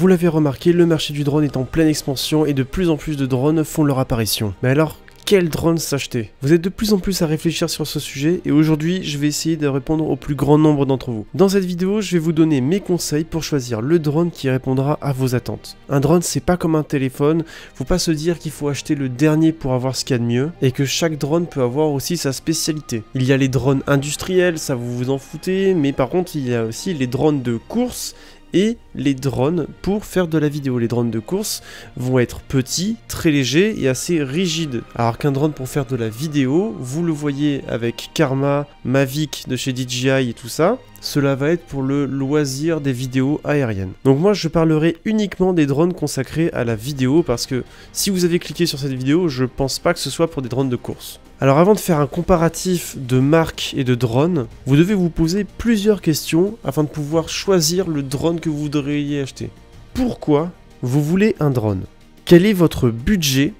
Vous l'avez remarqué, le marché du drone est en pleine expansion et de plus en plus de drones font leur apparition. Mais alors, quel drone s'acheter? Vous êtes de plus en plus à réfléchir sur ce sujet et aujourd'hui je vais essayer de répondre au plus grand nombre d'entre vous. Dans cette vidéo, je vais vous donner mes conseils pour choisir le drone qui répondra à vos attentes. Un drone, c'est pas comme un téléphone, faut pas se dire qu'il faut acheter le dernier pour avoir ce qu'il y a de mieux et que chaque drone peut avoir aussi sa spécialité. Il y a les drones industriels, ça vous vous en foutez, mais par contre il y a aussi les drones de course et les drones pour faire de la vidéo. Les drones de course vont être petits, très légers et assez rigides. Alors qu'un drone pour faire de la vidéo, vous le voyez avec Karma, Mavic de chez DJI et tout ça, cela va être pour le loisir des vidéos aériennes. Donc moi je parlerai uniquement des drones consacrés à la vidéo parce que si vous avez cliqué sur cette vidéo, je pense pas que ce soit pour des drones de course. Alors avant de faire un comparatif de marques et de drones, vous devez vous poser plusieurs questions afin de pouvoir choisir le drone que vous voudriez acheter. Pourquoi vous voulez un drone? Quel est votre budget?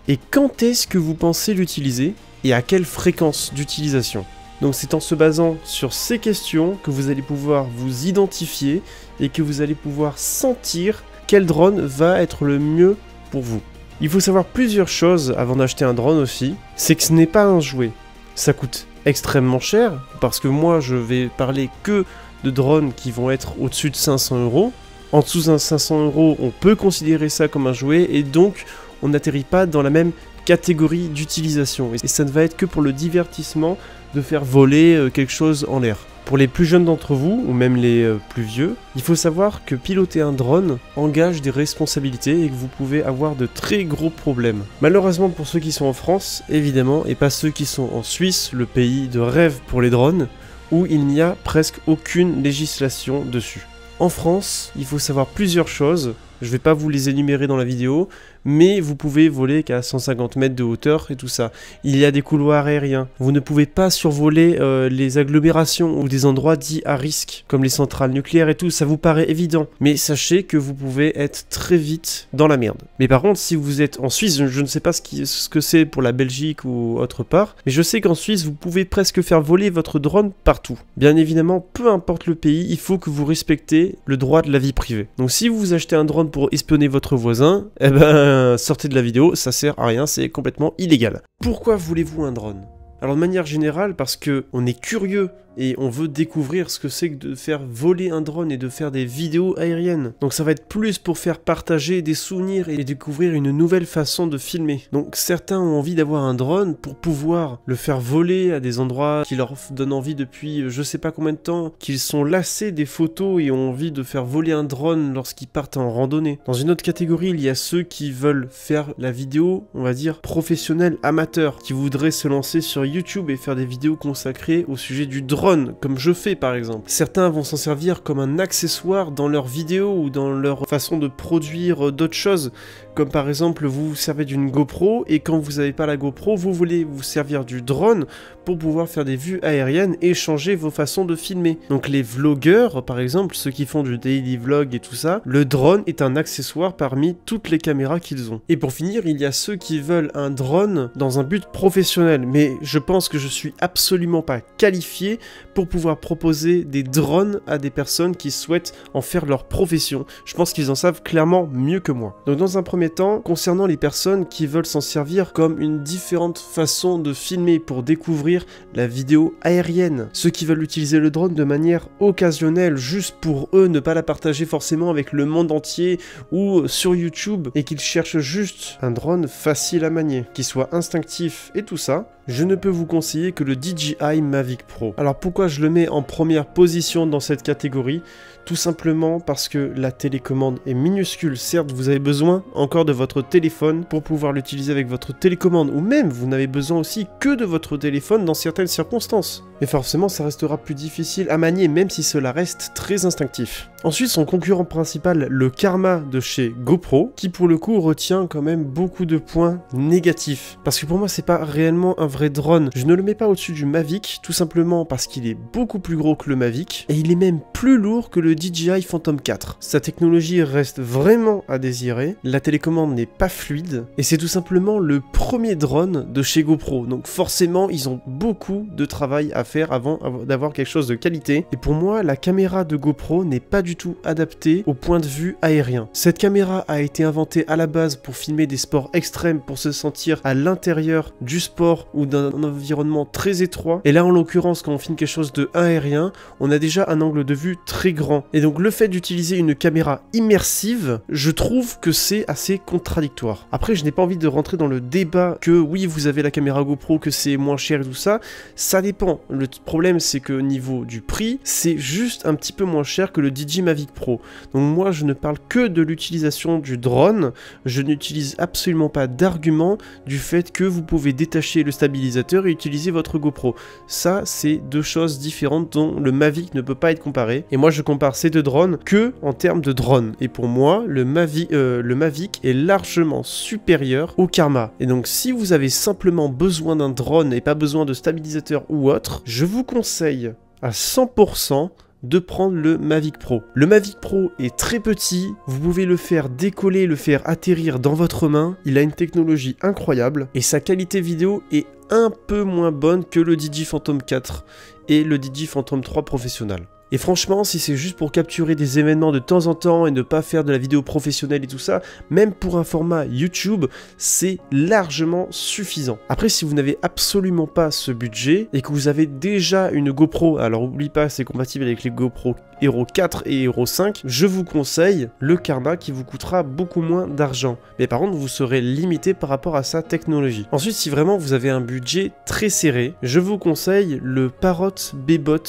Et quand est-ce que vous pensez l'utiliser? Et à quelle fréquence d'utilisation? Donc c'est en se basant sur ces questions que vous allez pouvoir vous identifier et que vous allez pouvoir sentir quel drone va être le mieux pour vous. Il faut savoir plusieurs choses avant d'acheter un drone aussi, c'est que ce n'est pas un jouet. Ça coûte extrêmement cher, parce que moi je vais parler que de drones qui vont être au-dessus de 500 €. En dessous de 500 €, on peut considérer ça comme un jouet, et donc on n'atterrit pas dans la même catégorie d'utilisation. Et ça ne va être que pour le divertissement de faire voler quelque chose en l'air. Pour les plus jeunes d'entre vous, ou même les plus vieux, il faut savoir que piloter un drone engage des responsabilités et que vous pouvez avoir de très gros problèmes. Malheureusement pour ceux qui sont en France, évidemment, et pas ceux qui sont en Suisse, le pays de rêve pour les drones, où il n'y a presque aucune législation dessus. En France, il faut savoir plusieurs choses, je ne vais pas vous les énumérer dans la vidéo, mais vous pouvez voler qu'à 150 mètres de hauteur et tout ça. Il y a des couloirs aériens. Vous ne pouvez pas survoler les agglomérations ou des endroits dits à risque, comme les centrales nucléaires et tout, ça vous paraît évident. Mais sachez que vous pouvez être très vite dans la merde. Mais par contre, si vous êtes en Suisse, je ne sais pas ce que c'est pour la Belgique ou autre part, mais je sais qu'en Suisse, vous pouvez presque faire voler votre drone partout. Bien évidemment, peu importe le pays, il faut que vous respectez le droit de la vie privée. Donc si vous achetez un drone pour espionner votre voisin, eh ben sortez de la vidéo, ça sert à rien, c'est complètement illégal. Pourquoi voulez-vous un drone? Alors de manière générale, parce que on est curieux et on veut découvrir ce que c'est que de faire voler un drone et de faire des vidéos aériennes. Donc ça va être plus pour faire partager des souvenirs et découvrir une nouvelle façon de filmer. Donc certains ont envie d'avoir un drone pour pouvoir le faire voler à des endroits qui leur donnent envie depuis je sais pas combien de temps, qu'ils sont lassés des photos et ont envie de faire voler un drone lorsqu'ils partent en randonnée. Dans une autre catégorie, il y a ceux qui veulent faire la vidéo, on va dire, professionnelle, amateur, qui voudraient se lancer sur YouTube et faire des vidéos consacrées au sujet du drone, comme je fais par exemple. Certains vont s'en servir comme un accessoire dans leurs vidéos ou dans leur façon de produire d'autres choses, comme par exemple vous vous servez d'une GoPro et quand vous n'avez pas la GoPro, vous voulez vous servir du drone pour pouvoir faire des vues aériennes et changer vos façons de filmer. Donc les vlogueurs par exemple, ceux qui font du daily vlog et tout ça, le drone est un accessoire parmi toutes les caméras qu'ils ont. Et pour finir, il y a ceux qui veulent un drone dans un but professionnel, mais je pense que je suis absolument pas qualifié pour pouvoir proposer des drones à des personnes qui souhaitent en faire leur profession. Je pense qu'ils en savent clairement mieux que moi. Donc dans un premier temps, concernant les personnes qui veulent s'en servir comme une différente façon de filmer pour découvrir la vidéo aérienne, ceux qui veulent utiliser le drone de manière occasionnelle, juste pour eux, ne pas la partager forcément avec le monde entier ou sur YouTube, et qu'ils cherchent juste un drone facile à manier, qui soit instinctif et tout ça, je ne peux vous conseiller que le DJI Mavic Pro. Alors pourquoi je le mets en première position dans cette catégorie? Tout simplement parce que la télécommande est minuscule. Certes, vous avez besoin encore de votre téléphone pour pouvoir l'utiliser avec votre télécommande, ou même vous n'avez besoin aussi que de votre téléphone dans certaines circonstances. Mais forcément, ça restera plus difficile à manier, même si cela reste très instinctif. Ensuite, son concurrent principal, le Karma de chez GoPro, qui pour le coup retient quand même beaucoup de points négatifs. Parce que pour moi, c'est pas réellement un vrai drone. Je ne le mets pas au-dessus du Mavic, tout simplement parce qu'il est beaucoup plus gros que le Mavic, et il est même plus lourd que le le DJI Phantom 4. Sa technologie reste vraiment à désirer, la télécommande n'est pas fluide, et c'est tout simplement le premier drone de chez GoPro, donc forcément ils ont beaucoup de travail à faire avant d'avoir quelque chose de qualité, et pour moi la caméra de GoPro n'est pas du tout adaptée au point de vue aérien. Cette caméra a été inventée à la base pour filmer des sports extrêmes, pour se sentir à l'intérieur du sport ou d'un environnement très étroit, et là en l'occurrence quand on filme quelque chose de aérien, on a déjà un angle de vue très grand, et donc le fait d'utiliser une caméra immersive, je trouve que c'est assez contradictoire. Après je n'ai pas envie de rentrer dans le débat que oui vous avez la caméra GoPro, que c'est moins cher et tout ça, ça dépend. Le problème c'est que au niveau du prix, c'est juste un petit peu moins cher que le DJI Mavic Pro. Donc moi je ne parle que de l'utilisation du drone, je n'utilise absolument pas d'argument du fait que vous pouvez détacher le stabilisateur et utiliser votre GoPro. Ça c'est deux choses différentes dont le Mavic ne peut pas être comparé, et moi je compare ces deux drones que en termes de drone, et pour moi le Mavic est largement supérieur au Karma. Et donc si vous avez simplement besoin d'un drone et pas besoin de stabilisateur ou autre, je vous conseille à 100% de prendre le Mavic Pro. Le Mavic Pro est très petit, vous pouvez le faire décoller, le faire atterrir dans votre main, il a une technologie incroyable, et sa qualité vidéo est un peu moins bonne que le DJI Phantom 4 et le DJI Phantom 3 professionnel. Et franchement, si c'est juste pour capturer des événements de temps en temps et ne pas faire de la vidéo professionnelle et tout ça, même pour un format YouTube, c'est largement suffisant. Après, si vous n'avez absolument pas ce budget et que vous avez déjà une GoPro, alors n'oubliez pas, c'est compatible avec les GoPro Hero 4 et Hero 5, je vous conseille le Karma qui vous coûtera beaucoup moins d'argent. Mais par contre, vous serez limité par rapport à sa technologie. Ensuite, si vraiment vous avez un budget très serré, je vous conseille le Parrot Bebot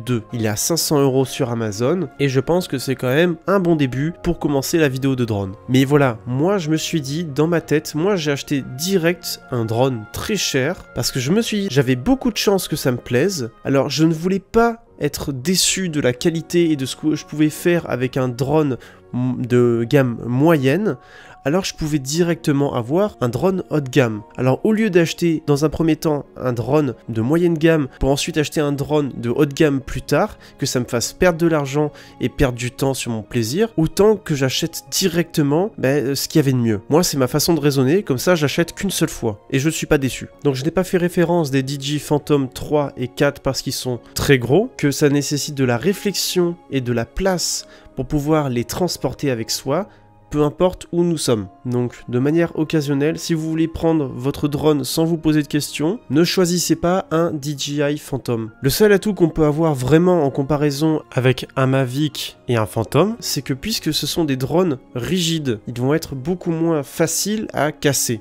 2. Il est à 500 € sur Amazon et je pense que c'est quand même un bon début pour commencer la vidéo de drone. Mais voilà, moi je me suis dit dans ma tête, moi j'ai acheté direct un drone très cher parce que je me suis dit, j'avais beaucoup de chance que ça me plaise, alors je ne voulais pas être déçu de la qualité et de ce que je pouvais faire avec un drone de gamme moyenne, alors je pouvais directement avoir un drone haut de gamme. Alors au lieu d'acheter dans un premier temps un drone de moyenne gamme pour ensuite acheter un drone de haut de gamme plus tard, que ça me fasse perdre de l'argent et perdre du temps sur mon plaisir, autant que j'achète directement ce qu'il y avait de mieux. Moi c'est ma façon de raisonner, comme ça j'achète qu'une seule fois et je ne suis pas déçu. Donc je n'ai pas fait référence des DJI Phantom 3 et 4 parce qu'ils sont très gros, que ça nécessite de la réflexion et de la place pour pouvoir les transporter avec soi, peu importe où nous sommes. Donc de manière occasionnelle, si vous voulez prendre votre drone sans vous poser de questions, ne choisissez pas un DJI Phantom. Le seul atout qu'on peut avoir vraiment en comparaison avec un Mavic et un Phantom, c'est que puisque ce sont des drones rigides, ils vont être beaucoup moins faciles à casser.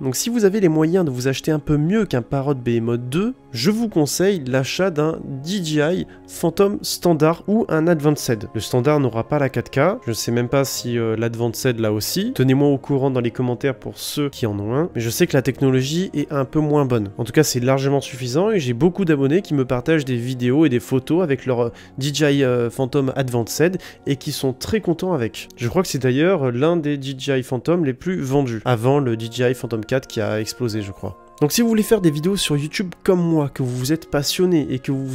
Donc si vous avez les moyens de vous acheter un peu mieux qu'un Parrot Bebot 2, je vous conseille l'achat d'un DJI Phantom standard ou un Advanced. Le standard n'aura pas la 4K, je ne sais même pas si l'Advanced l'a aussi. Tenez-moi au courant dans les commentaires pour ceux qui en ont un, mais je sais que la technologie est un peu moins bonne. En tout cas c'est largement suffisant et j'ai beaucoup d'abonnés qui me partagent des vidéos et des photos avec leur DJI Phantom Advanced et qui sont très contents avec. Je crois que c'est d'ailleurs l'un des DJI Phantom les plus vendus, avant le DJI Phantom 4 qui a explosé je crois. Donc si vous voulez faire des vidéos sur YouTube comme moi, que vous êtes passionné et que vous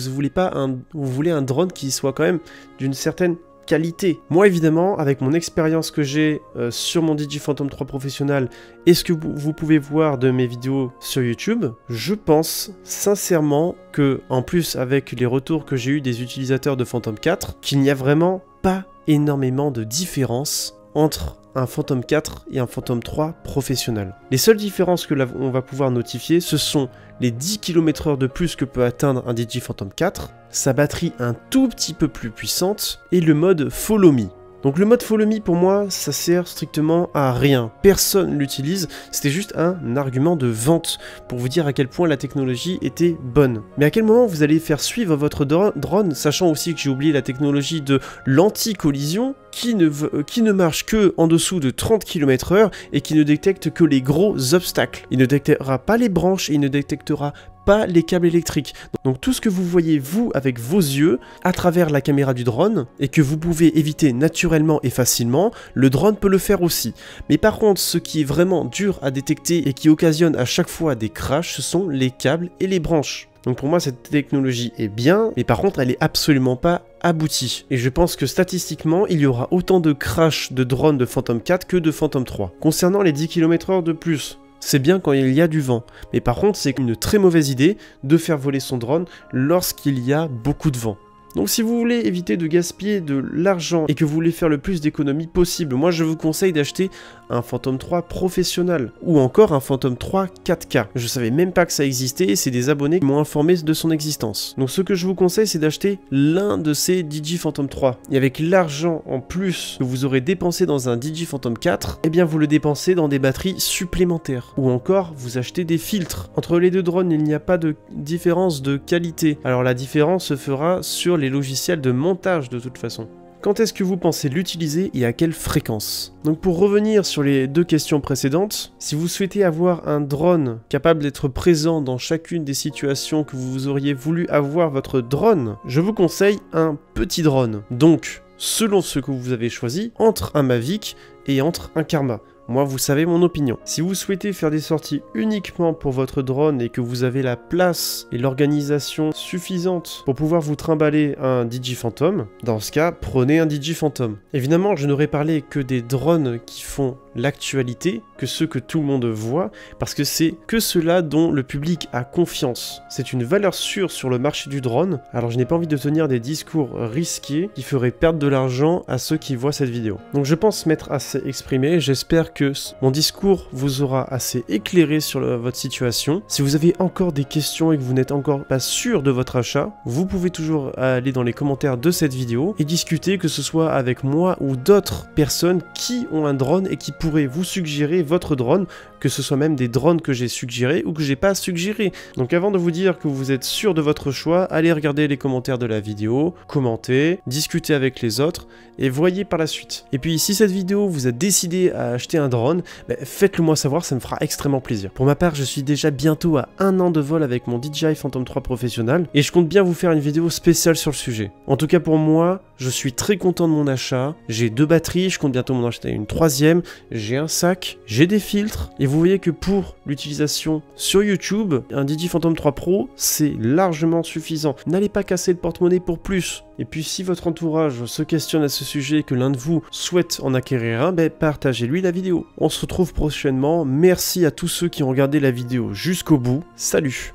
voulez un drone qui soit quand même d'une certaine qualité. Moi évidemment, avec mon expérience que j'ai sur mon DJI Phantom 3 professionnel et ce que vous pouvez voir de mes vidéos sur YouTube, je pense sincèrement que, en plus avec les retours que j'ai eu des utilisateurs de Phantom 4, qu'il n'y a vraiment pas énormément de différence entre un Phantom 4 et un Phantom 3 professionnel. Les seules différences que on va pouvoir notifier, ce sont les 10 km/h de plus que peut atteindre un DJI Phantom 4, sa batterie un tout petit peu plus puissante et le mode Follow Me. Donc le mode Follow Me pour moi ça sert strictement à rien, personne l'utilise, c'était juste un argument de vente pour vous dire à quel point la technologie était bonne. Mais à quel moment vous allez faire suivre votre drone, sachant aussi que j'ai oublié la technologie de l'anti-collision qui ne marche que en dessous de 30 km/h et qui ne détecte que les gros obstacles. Il ne détectera pas les branches et il ne détectera pas les câbles électriques. Donc tout ce que vous voyez vous avec vos yeux à travers la caméra du drone et que vous pouvez éviter naturellement et facilement, le drone peut le faire aussi. Mais par contre, ce qui est vraiment dur à détecter et qui occasionne à chaque fois des crashs, ce sont les câbles et les branches. Donc pour moi cette technologie est bien, mais par contre elle est absolument pas aboutie. Et je pense que statistiquement il y aura autant de crash de drones de Phantom 4 que de Phantom 3. Concernant les 10 km/h de plus, c'est bien quand il y a du vent. Mais par contre c'est une très mauvaise idée de faire voler son drone lorsqu'il y a beaucoup de vent. Donc si vous voulez éviter de gaspiller de l'argent et que vous voulez faire le plus d'économies possible, moi je vous conseille d'acheter un Phantom 3 professionnel ou encore un Phantom 3 4K. Je savais même pas que ça existait et c'est des abonnés qui m'ont informé de son existence. Donc ce que je vous conseille c'est d'acheter l'un de ces DJI Phantom 3. Et avec l'argent en plus que vous aurez dépensé dans un DJI Phantom 4, eh bien vous le dépensez dans des batteries supplémentaires. Ou encore vous achetez des filtres. Entre les deux drones il n'y a pas de différence de qualité. Alors la différence se fera sur les logiciels de montage de toute façon. Quand est-ce que vous pensez l'utiliser et à quelle fréquence? Donc pour revenir sur les deux questions précédentes, si vous souhaitez avoir un drone capable d'être présent dans chacune des situations que vous auriez voulu avoir votre drone, je vous conseille un petit drone. Donc, selon ce que vous avez choisi, entre un Mavic et entre un Karma. Moi, vous savez mon opinion. Si vous souhaitez faire des sorties uniquement pour votre drone et que vous avez la place et l'organisation suffisante pour pouvoir vous trimballer un DJI Phantom, dans ce cas, prenez un DJI Phantom. Évidemment, je n'aurais parlé que des drones qui font l'actualité, que ceux que tout le monde voit, parce que c'est que ceux-là dont le public a confiance. C'est une valeur sûre sur le marché du drone, alors je n'ai pas envie de tenir des discours risqués qui feraient perdre de l'argent à ceux qui voient cette vidéo. Donc je pense m'être assez exprimé, j'espère que mon discours vous aura assez éclairé sur votre situation. Si vous avez encore des questions et que vous n'êtes encore pas sûr de votre achat, vous pouvez toujours aller dans les commentaires de cette vidéo et discuter, que ce soit avec moi ou d'autres personnes qui ont un drone et qui pourraient vous suggérer votre drone, que ce soit même des drones que j'ai suggérés ou que j'ai pas suggéré. Donc avant de vous dire que vous êtes sûr de votre choix, allez regarder les commentaires de la vidéo, commentez, discutez avec les autres et voyez par la suite. Et puis si cette vidéo vous a décidé à acheter un drone, faites-le moi savoir, ça me fera extrêmement plaisir. Pour ma part, je suis déjà bientôt à 1 an de vol avec mon DJI Phantom 3 professionnel et je compte bien vous faire une vidéo spéciale sur le sujet. En tout cas pour moi, je suis très content de mon achat. J'ai 2 batteries, je compte bientôt m'en acheter une 3e, j'ai un sac, j'ai des filtres et vous voyez que pour l'utilisation sur YouTube, un DJI Phantom 3 Pro, c'est largement suffisant. N'allez pas casser le porte-monnaie pour plus. Et puis si votre entourage se questionne à ce sujet et que l'un de vous souhaite en acquérir un, partagez-lui la vidéo. On se retrouve prochainement. Merci à tous ceux qui ont regardé la vidéo jusqu'au bout. Salut!